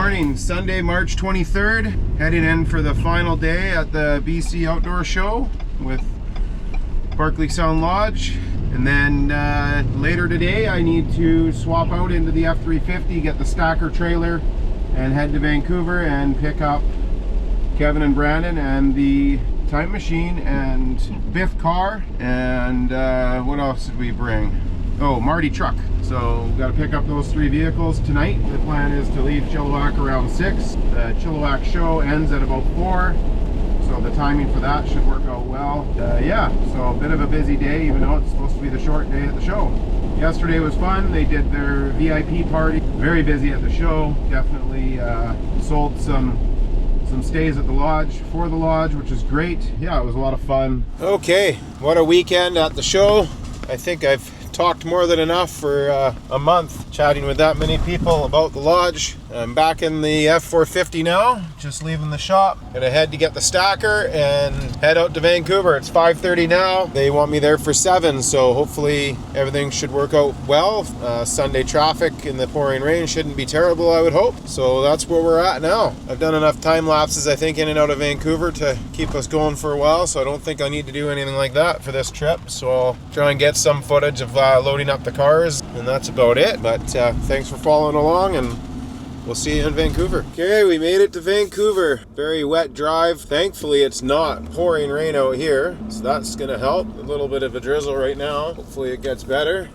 morning, Sunday, March 23rd. Heading in for the final day at the BC Outdoor Show with Barkley Sound Lodge. And then later today, I need to swap out into the F350, get the stacker trailer, and head to Vancouver and pick up Kevin and Brandon and the time machine and Biff car. And what else did we bring? Oh, Marty truck. So we've got to pick up those 3 vehicles tonight. The plan is to leave Chilliwack around 6. The Chilliwack show ends at about 4. So the timing for that should work out well. Yeah, so a bit of a busy day, even though it's supposed to be the short day at the show. Yesterday was fun. They did their VIP party. Very busy at the show. Definitely sold some stays at the lodge for the lodge, which is great. Yeah, it was a lot of fun. Okay, what a weekend at the show. I think I've talked more than enough for a month, chatting with that many people about the lodge. I'm back in the F450 now, just leaving the shop. Gonna head to get the stacker and head out to Vancouver. It's 5:30 now. They want me there for 7, so hopefully everything should work out well. Sunday traffic in the pouring rain shouldn't be terrible, I would hope. So that's where we're at now. I've done enough time lapses, I think, in and out of Vancouver to keep us going for a while, so I don't think I need to do anything like that for this trip. So I'll try and get some footage of loading up the cars, and that's about it. But thanks for following along, and we'll see you in Vancouver. Okay, we made it to Vancouver. Very wet drive. Thankfully, it's not pouring rain out here, so that's gonna help. A little bit of a drizzle right now. Hopefully it gets better.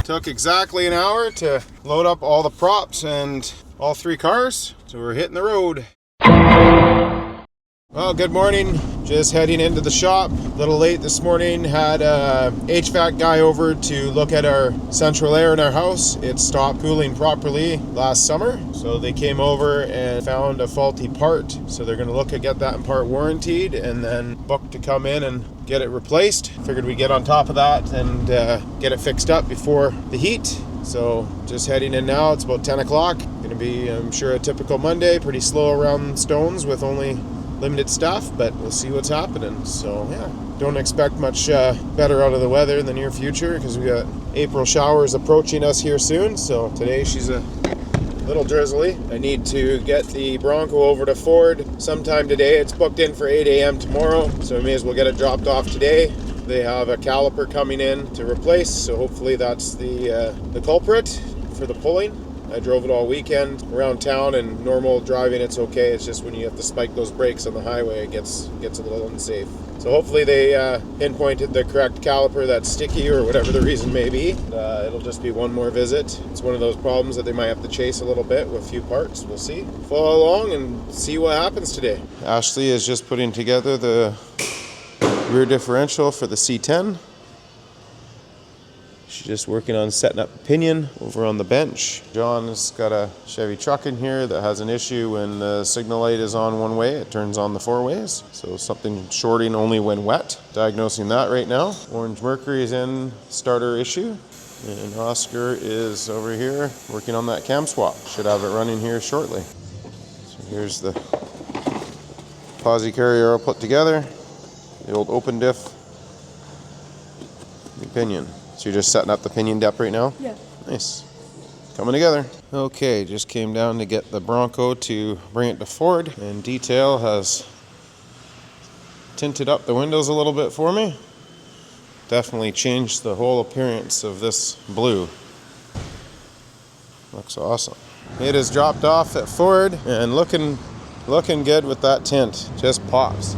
Took exactly an hour to load up all the props and all 3 cars, so we're hitting the road. Well, good morning. Just heading into the shop. A little late this morning. Had a HVAC guy over to look at our central air in our house. It stopped cooling properly last summer, so they came over and found a faulty part. So they're going to look at get that in part warranted and then book to come in and get it replaced. Figured we'd get on top of that and get it fixed up before the heat. So just heading in now. It's about 10 o'clock. Going to be, I'm sure, a typical Monday. Pretty slow around Stones with only limited stuff, but we'll see what's happening. So yeah, don't expect much better out of the weather in the near future because we got April showers approaching us here soon. So today she's a little drizzly. I need to get the Bronco over to Ford sometime today. It's booked in for 8 a.m. tomorrow, so we may as well get it dropped off today. They have a caliper coming in to replace, so hopefully that's the culprit for the pulling. I drove it all weekend around town, and normal driving it's okay. It's just when you have to spike those brakes on the highway, it gets a little unsafe. So hopefully they pinpointed the correct caliper that's sticky or whatever the reason may be. It'll just be one more visit. It's one of those problems that they might have to chase a little bit with a few parts. We'll see. Follow along and see what happens today. Ashley is just putting together the rear differential for the C10. She's just working on setting up a pinion over on the bench. John's got a Chevy truck in here that has an issue when the signal light is on one way, it turns on the 4 ways. So something shorting only when wet. Diagnosing that right now. Orange Mercury is in, starter issue. And Oscar is over here working on that cam swap. Should have it running here shortly. So here's the posi carrier all put together. The old open diff. The pinion. So you're just setting up the pinion depth right now? Yeah. Nice. Coming together. Okay, just came down to get the Bronco to bring it to Ford, and detail has tinted up the windows a little bit for me. Definitely changed the whole appearance of this blue. Looks awesome. It is dropped off at Ford and looking good with that tint. Just pops.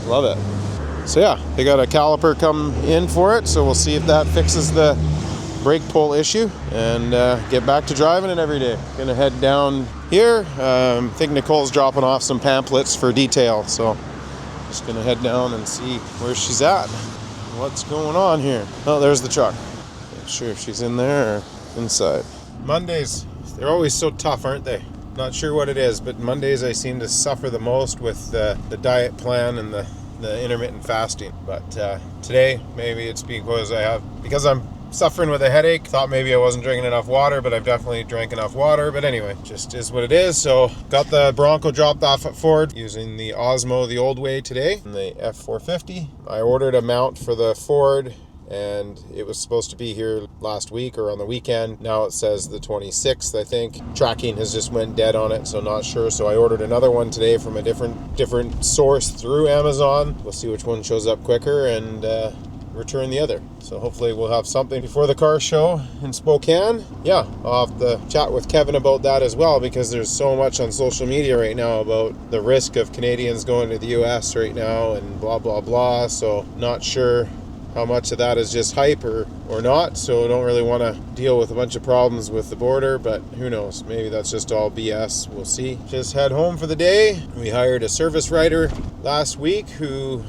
Love it. So yeah, they got a caliper come in for it, so we'll see if that fixes the brake pull issue and get back to driving it every day. Gonna head down here. I think Nicole's dropping off some pamphlets for detail, so just gonna head down and see where she's at. What's going on here? Oh, there's the truck. Not sure if she's in there or inside. Mondays, they're always so tough, aren't they? Not sure what it is, but Mondays I seem to suffer the most with the diet plan and the intermittent fasting. But today maybe it's because I'm suffering with a headache. Thought maybe I wasn't drinking enough water, but I've definitely drank enough water. But anyway, just is what it is. So got the Bronco dropped off at Ford using the Osmo the old way today, and the F450. I ordered a mount for the Ford, and it was supposed to be here last week or on the weekend. Now it says the 26th, I think. Tracking has just went dead on it, so not sure. So I ordered another one today from a different source through Amazon. We'll see which one shows up quicker and return the other. So hopefully we'll have something before the car show in Spokane. Yeah, I'll have to chat with Kevin about that as well, because there's so much on social media right now about the risk of Canadians going to the US right now and blah blah blah. So not sure how much of that is just hype or not, so don't really want to deal with a bunch of problems with the border, but who knows, maybe that's just all BS, we'll see. Just head home for the day. We hired a service writer last week who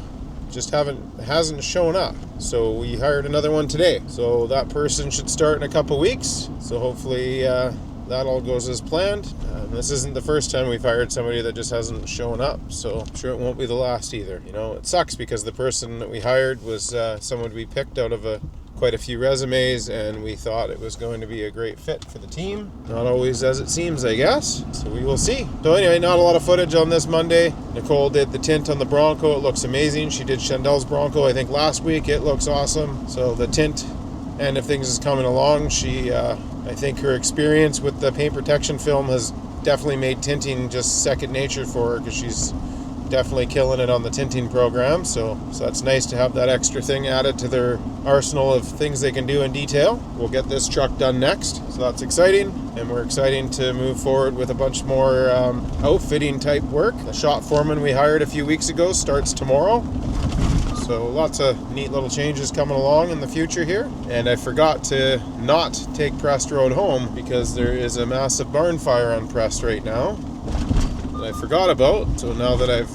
just hasn't shown up, so we hired another one today, so that person should start in a couple weeks, so hopefully that all goes as planned. This isn't the first time we've hired somebody that just hasn't shown up, so I'm sure it won't be the last either. You know, it sucks because the person that we hired was someone we picked out of quite a few resumes, and we thought it was going to be a great fit for the team. Not always as it seems, I guess, so we will see. So anyway, not a lot of footage on this Monday. Nicole did the tint on the Bronco. It looks amazing. She did Chandel's Bronco, I think, last week. It looks awesome. So the tint end of things is coming along. She I think her experience with the paint protection film has definitely made tinting just second nature for her, because she's definitely killing it on the tinting program. So that's nice to have that extra thing added to their arsenal of things they can do in detail. We'll get this truck done next, so that's exciting, and we're excited to move forward with a bunch more outfitting type work. The shop foreman we hired a few weeks ago starts tomorrow. So lots of neat little changes coming along in the future here. And I forgot to not take Prest Road home, because there is a massive barn fire on Prest right now that I forgot about. So now that I've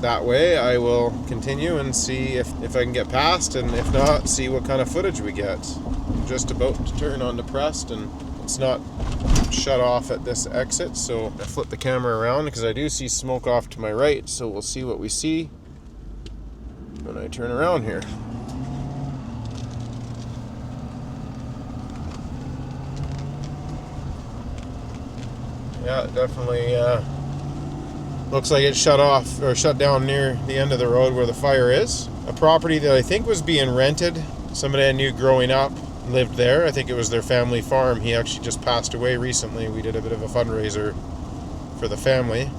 that way, I will continue and see if I can get past, and if not, see what kind of footage we get. I'm just about to turn onto Prest, and it's not shut off at this exit, so I flip the camera around because I do see smoke off to my right, so we'll see what we see when I turn around here. Yeah, it definitely looks like it shut off or shut down near the end of the road where the fire is. A property that I think was being rented. Somebody I knew growing up lived there. I think it was their family farm. He actually just passed away recently. We did a bit of a fundraiser for the family.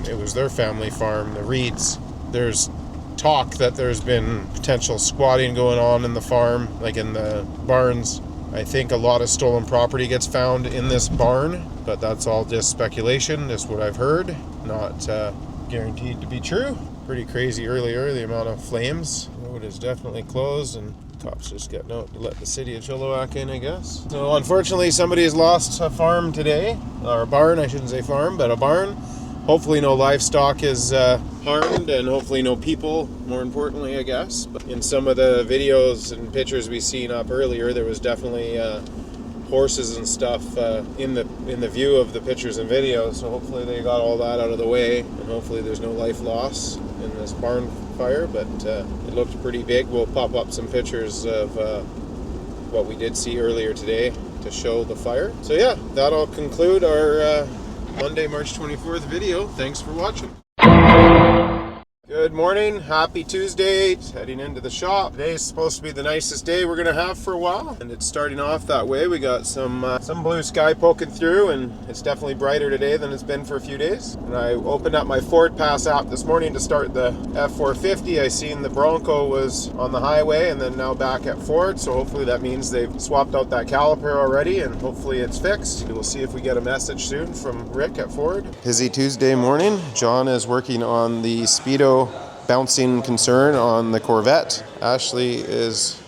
It was their family farm, the Reeds. There's talk that there's been potential squatting going on in the farm, like in the barns. I think a lot of stolen property gets found in this barn, but that's all just speculation. That's what I've heard, not guaranteed to be true. Pretty crazy earlier, the amount of flames. The road is definitely closed, and cops just getting out to let the city of Chilliwack in, I guess. So unfortunately, somebody has lost a farm today, or a barn, I shouldn't say farm, but a barn. Hopefully no livestock is harmed, and hopefully no people, more importantly, I guess. But in some of the videos and pictures we seen up earlier, there was definitely horses and stuff in the view of the pictures and videos. So hopefully they got all that out of the way, and hopefully there's no life loss in this barn fire. But it looked pretty big. We'll pop up some pictures of what we did see earlier today to show the fire. So yeah, that'll conclude our Monday, March 24th video. Thanks for watching. Good morning, happy Tuesday, heading into the shop. Today's supposed to be the nicest day we're gonna have for a while, and it's starting off that way. We got some blue sky poking through, and it's definitely brighter today than it's been for a few days. And I opened up my Ford Pass app this morning to start the F450. I seen the Bronco was on the highway and then now back at Ford, so hopefully that means they've swapped out that caliper already, and hopefully it's fixed. We'll see if we get a message soon from Rick at Ford. Busy Tuesday morning. John is working on the Speedo bouncing concern on the Corvette. Ashley is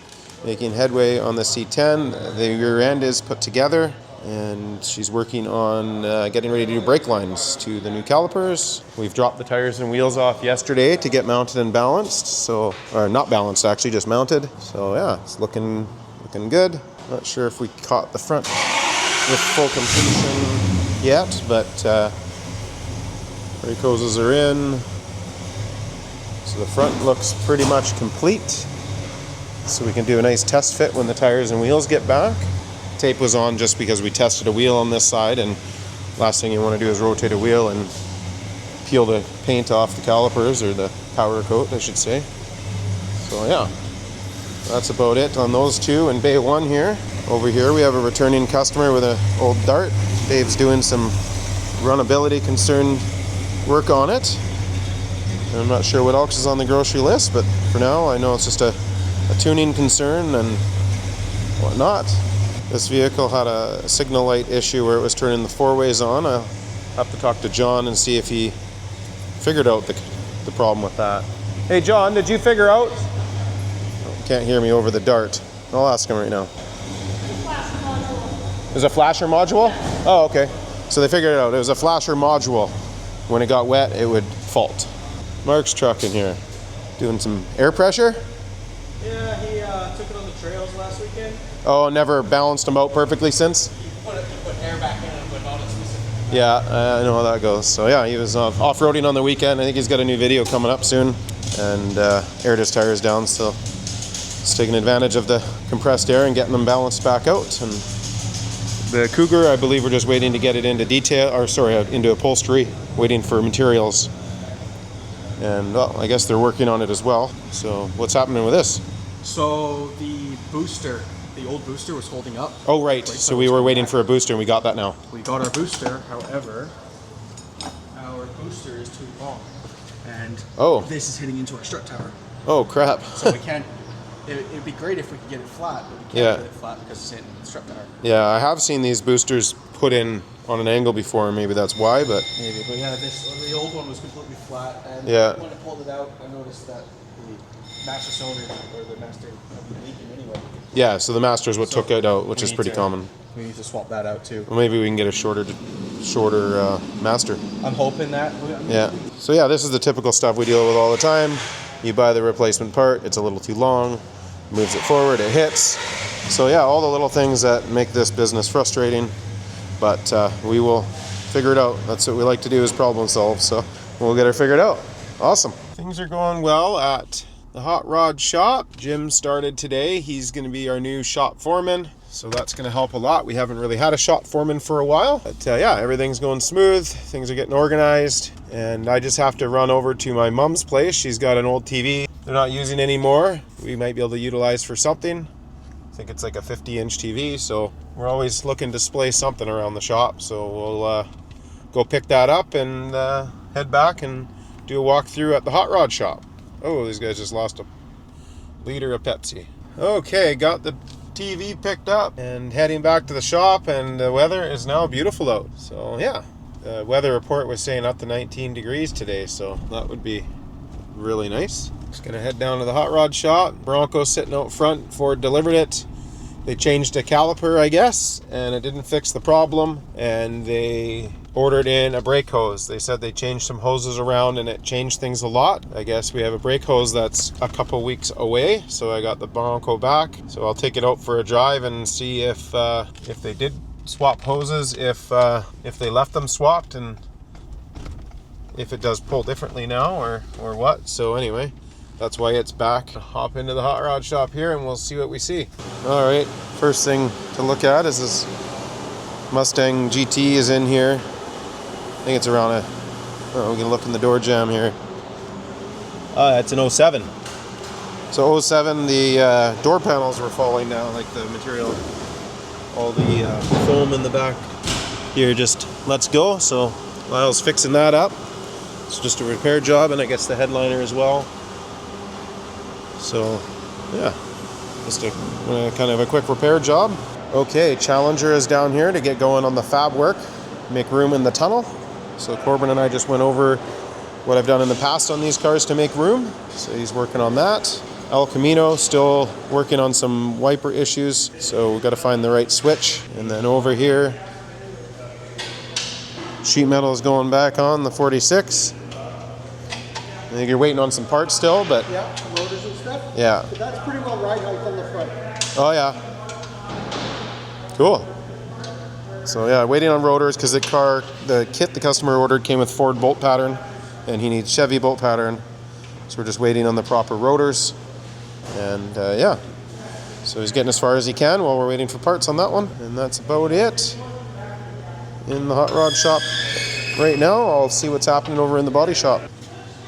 making headway on the C10. The rear end is put together, and she's working on getting ready to do brake lines to the new calipers. We've dropped the tires and wheels off yesterday to get mounted and balanced, or not balanced actually, just mounted. So yeah, it's looking good. Not sure if we caught the front with full completion yet, but brake hoses are in. So the front looks pretty much complete. so we can do a nice test fit when the tires and wheels get back. Tape was on just because we tested a wheel on this side, and last thing you want to do is rotate a wheel and peel the paint off the calipers, or the powder coat I should say. So yeah, that's about it on those two. And bay 1 here. Over here we have a returning customer with an old Dart. Dave's doing some runability concern work on it. I'm not sure what else is on the grocery list, but for now I know it's just a tuning concern and whatnot. This vehicle had a signal light issue where it was turning the 4-ways on. I'll have to talk to John and see if he figured out the problem with that. Hey John, did you figure out? Oh, can't hear me over the Dart. I'll ask him right now. There's a flasher module? Oh, okay. So they figured it out. It was a flasher module. When it got wet, it would fault. Mark's truck in here. Doing some air pressure? Yeah, he took it on the trails last weekend. Oh, never balanced them out perfectly since? You put air back in it, but not as specific. Yeah, I know how that goes. So yeah, he was off-roading on the weekend. I think he's got a new video coming up soon. And aired his tires down, so he's taking advantage of the compressed air and getting them balanced back out. And the Cougar, I believe we're just waiting to get it into into upholstery, waiting for materials. And well, I guess they're working on it as well. So what's happening with this? So the booster, the old booster was holding up. Oh right, so we were waiting for a booster and we got that now. We got our booster, however, our booster is too long. And this is hitting into our strut tower. Oh crap. So we can't, it'd be great if we could get it flat, but we can't get it flat because it's hitting the strut tower. Yeah, I have seen these boosters put in on an angle before, maybe that's why, but... Maybe, but yeah, the old one was completely flat, and when I pulled it out, I noticed that the master cylinder, or the master, was leaking anyway. Yeah, so the master is what took it out, which is pretty common. We need to swap that out too. Well, maybe we can get a shorter master. I'm hoping that. Yeah. So yeah, this is the typical stuff we deal with all the time. You buy the replacement part, it's a little too long, moves it forward, it hits. So yeah, all the little things that make this business frustrating, but we will figure it out. That's what we like to do, is problem solve, so we'll get it figured out. Awesome. Things are going well at the hot rod shop. Jim started today. He's going to be our new shop foreman, so that's going to help a lot. We haven't really had a shop foreman for a while, but yeah, everything's going smooth. Things are getting organized, and I just have to run over to my mom's place. She's got an old TV they're not using anymore. We might be able to utilize for something. I think it's like a 50-inch TV, so we're always looking to display something around the shop. So we'll go pick that up and head back and do a walkthrough at the hot rod shop. Oh, these guys just lost a liter of Pepsi. Okay, got the TV picked up and heading back to the shop, and the weather is now beautiful out. So yeah, the weather report was saying up to 19 degrees today, so that would be really nice. Just gonna head down to the hot rod shop. Bronco's sitting out front. Ford delivered it. They changed a caliper, I guess, and it didn't fix the problem, and they ordered in a brake hose. They said they changed some hoses around and it changed things a lot. I guess we have a brake hose that's a couple weeks away, so I got the Bronco back. So I'll take it out for a drive and see if they did swap hoses, if they left them swapped, and if it does pull differently now or what. So anyway, that's why it's back. Hop into the hot rod shop here and we'll see what we see. All right, first thing to look at is this Mustang GT is in here. I think it's around we can look in the door jamb here. It's an 07. So 07, the door panels were falling down, like the material, all the foam in the back here just lets go. So Lyle's fixing that up. It's just a repair job, and I guess the headliner as well. So yeah, just a kind of a quick repair job. Okay, Challenger is down here to get going on the fab work, make room in the tunnel. So Corbin and I just went over what I've done in the past on these cars to make room. So he's working on that. El Camino still working on some wiper issues, so we've got to find the right switch. And then over here, sheet metal is going back on the 46. I think you're waiting on some parts still, but yeah, rotors and stuff. Yeah, but that's pretty well ride height on the front. Oh yeah, cool. So yeah, waiting on rotors because the kit the customer ordered came with Ford bolt pattern, and he needs Chevy bolt pattern. So we're just waiting on the proper rotors, and yeah, So he's getting as far as he can while we're waiting for parts on that one. And that's about it in the hot rod shop right now. I'll see what's happening over in the body shop.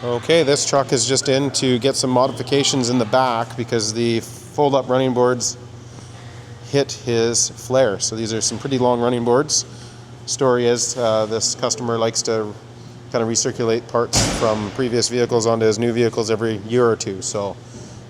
Okay, this truck is just in to get some modifications in the back because the fold-up running boards hit his flare. So these are some pretty long running boards. Story is this customer likes to kind of recirculate parts from previous vehicles onto his new vehicles every year or two. So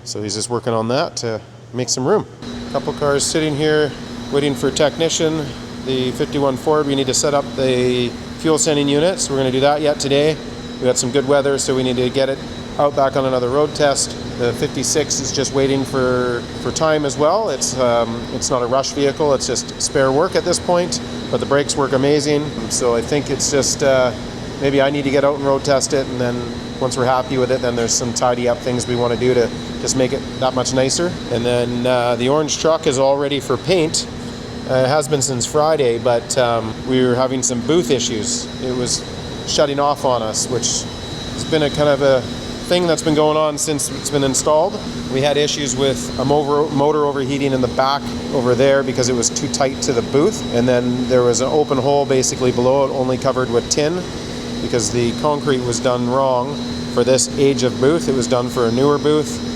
he's just working on that to make some room. A couple cars sitting here waiting for a technician. The 51 Ford, we need to set up the fuel sending unit, so we're going to do that yet today. We got some good weather, so we need to get it out back on another road test. The 56 is just waiting for time as well. It's not a rush vehicle, it's just spare work at this point, but the brakes work amazing. So I think it's just maybe I need to get out and road test it, and then once we're happy with it, then there's some tidy up things we want to do to just make it that much nicer. And then the orange truck is all ready for paint. It has been since Friday, but we were having some booth issues. It was shutting off on us, which has been a kind of a thing that's been going on since it's been installed. We had issues with a motor overheating in the back over there because it was too tight to the booth, and then there was an open hole basically below it, only covered with tin, because the concrete was done wrong for this age of booth. It was done for a newer booth.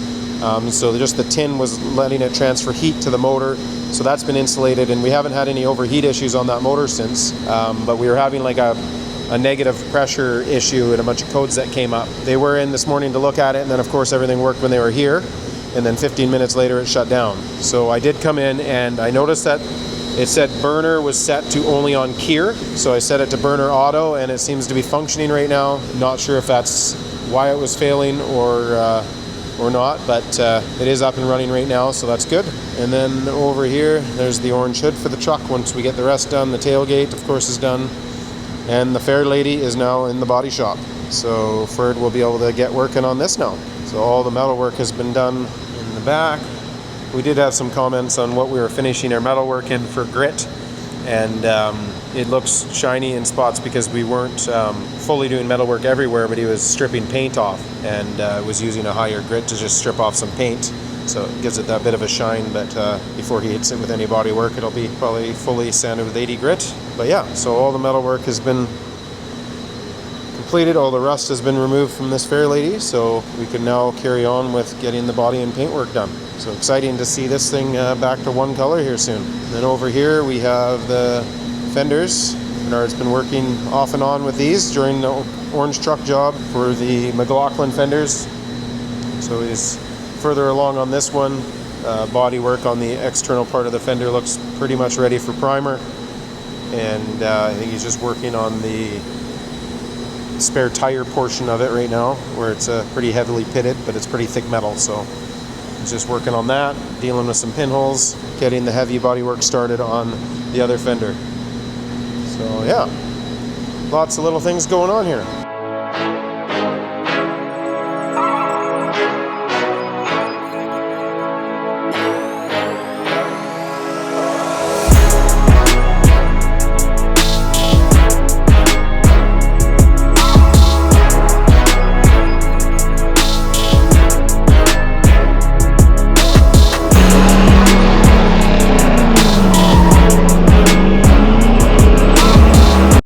So just the tin was letting it transfer heat to the motor. So that's been insulated, and we haven't had any overheat issues on that motor since. But we were having like a negative pressure issue and a bunch of codes that came up. They were in this morning to look at it, and then of course everything worked when they were here. And then 15 minutes later it shut down. So I did come in and I noticed that it said burner was set to only on Kier. So I set it to burner auto, and it seems to be functioning right now. Not sure if that's why it was failing or not, but it is up and running right now, so that's good. And then over here, there's the orange hood for the truck. Once we get the rest done, the tailgate, of course, is done. And the fair lady is now in the body shop. So Ferd will be able to get working on this now. So all the metal work has been done in the back. We did have some comments on what we were finishing our metal work in for grit. And it looks shiny in spots because we weren't fully doing metal work everywhere, but he was stripping paint off and was using a higher grit to just strip off some paint. So it gives it that bit of a shine, but before he hits it with any body work, it'll be probably fully sanded with 80 grit. But yeah, so all the metal work has been completed. All the rust has been removed from this fair lady, so we can now carry on with getting the body and paint work done. So exciting to see this thing back to one color here soon. And then over here we have the fenders. Bernard's been working off and on with these during the orange truck job for the McLaughlin fenders. So he's further along on this one. Body work on the external part of the fender looks pretty much ready for primer. And I think he's just working on the spare tire portion of it right now, where it's pretty heavily pitted, but it's pretty thick metal. So he's just working on that, dealing with some pinholes, getting the heavy body work started on the other fender. So yeah, lots of little things going on here.